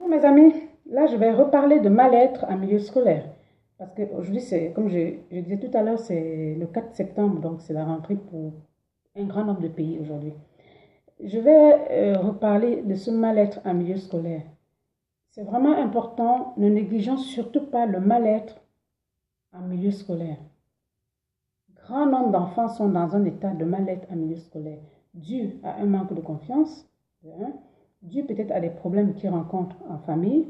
Bon, mes amis, là, je vais reparler de mal-être en milieu scolaire. Parce qu'aujourd'hui, c'est, comme je disais tout à l'heure, c'est le 4 septembre, donc c'est la rentrée pour un grand nombre de pays aujourd'hui. Je vais reparler de ce mal-être en milieu scolaire. C'est vraiment important, ne négligeons surtout pas le mal-être en milieu scolaire. Grand nombre d'enfants sont dans un état de mal-être en milieu scolaire, dû à un manque de confiance, dû peut-être à des problèmes qu'ils rencontrent en famille,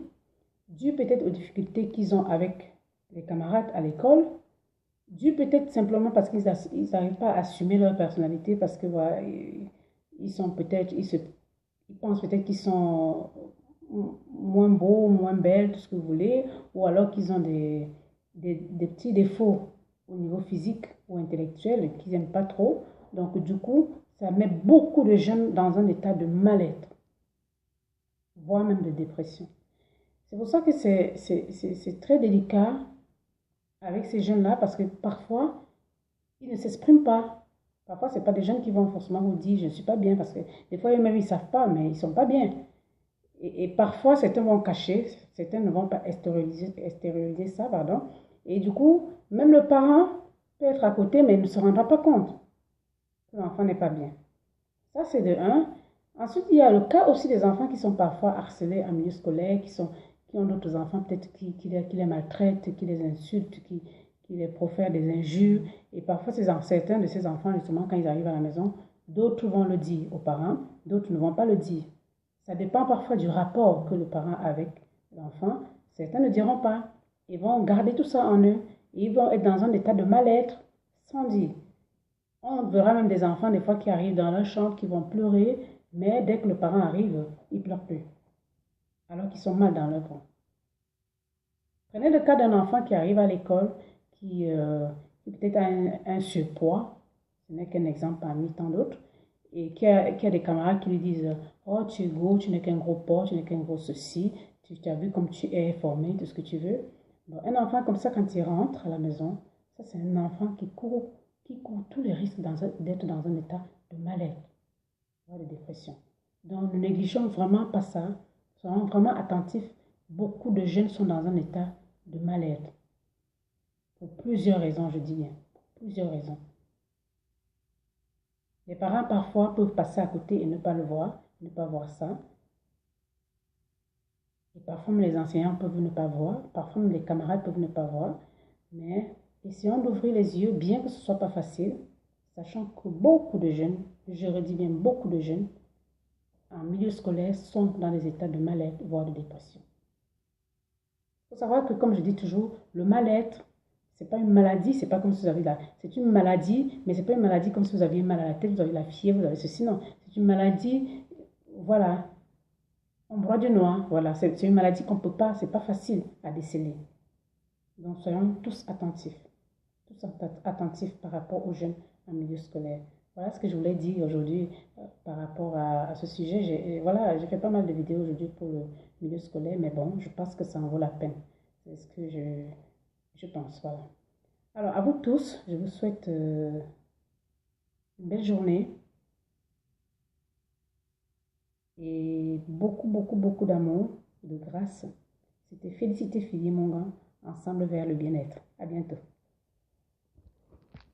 dû peut-être aux difficultés qu'ils ont avec les camarades à l'école, dû peut-être simplement parce qu'ils n'arrivent pas à assumer leur personnalité, parce que voilà, ils sont peut-être, ils pensent peut-être qu'ils sont moins beaux, moins belles, tout ce que vous voulez, ou alors qu'ils ont des petits défauts au niveau physique ou intellectuel qu'ils n'aiment pas trop. Donc du coup, ça met beaucoup de jeunes dans un état de mal-être, voire même de dépression. C'est pour ça que c'est très délicat avec ces jeunes-là parce que parfois, ils ne s'expriment pas. Parfois, ce n'est pas des jeunes qui vont forcément vous dire je ne suis pas bien parce que des fois, eux-mêmes, ils ne savent pas, mais ils ne sont pas bien. Et parfois, certains vont cacher, certains ne vont pas extérioriser ça, pardon. Et du coup, même le parent peut être à côté, mais il ne se rendra pas compte que l'enfant n'est pas bien. Ça, c'est de un. Ensuite, il y a le cas aussi des enfants qui sont parfois harcelés en milieu scolaire, qui ont d'autres enfants peut-être qui les maltraitent, qui les insultent, qui les profèrent des injures. Et parfois, certains de ces enfants, justement, quand ils arrivent à la maison, d'autres vont le dire aux parents, d'autres ne vont pas le dire. Ça dépend parfois du rapport que le parent a avec l'enfant. Certains ne diront pas. Ils vont garder tout ça en eux. Et ils vont être dans un état de mal-être sans dire. On verra même des enfants des fois qui arrivent dans leur chambre, qui vont pleurer, mais dès que le parent arrive, ils ne pleurent plus, alors qu'ils sont mal dans leur peau. Prenez le cas d'un enfant qui arrive à l'école, qui peut-être a un surpoids, ce n'est qu'un exemple parmi tant d'autres, et qui a des camarades qui lui disent oh, tu es gros, tu n'es qu'un gros porc, tu n'es qu'un gros ceci, tu as vu comme tu es formé, tout ce que tu veux. Bon, un enfant comme ça, quand il rentre à la maison, ça c'est un enfant qui court tous les risques d'être dans un état de mal-être, de dépression. Donc ne négligeons vraiment pas ça, soyons vraiment attentifs. Beaucoup de jeunes sont dans un état de mal-être. Pour plusieurs raisons, je dis bien. Pour plusieurs raisons. Les parents parfois peuvent passer à côté et ne pas le voir, ne pas voir ça. Et parfois les enseignants peuvent ne pas voir, parfois les camarades peuvent ne pas voir. Mais essayons d'ouvrir les yeux, bien que ce ne soit pas facile, sachant que beaucoup de jeunes, je redis bien beaucoup de jeunes, en milieu scolaire sont dans des états de mal-être, voire de dépression. Il faut savoir que, comme je dis toujours, le mal-être, c'est pas une maladie, c'est pas comme si vous avez c'est une maladie, mais c'est pas une maladie comme si vous aviez mal à la tête, vous avez la fièvre, vous avez ceci, non. C'est une maladie, voilà, on broie du noir, voilà, c'est une maladie qu'on peut pas, c'est pas facile à déceler. Donc soyons tous attentifs par rapport aux jeunes en milieu scolaire. Voilà ce que je voulais dire aujourd'hui par rapport à ce sujet. Voilà, j'ai fait pas mal de vidéos aujourd'hui pour le milieu scolaire, mais bon, je pense que ça en vaut la peine. C'est ce que je pense, voilà. Alors, à vous tous, je vous souhaite une belle journée et beaucoup, beaucoup, beaucoup d'amour, de grâce. C'était Félicité Fille, mon gars, ensemble vers le bien-être. À bientôt.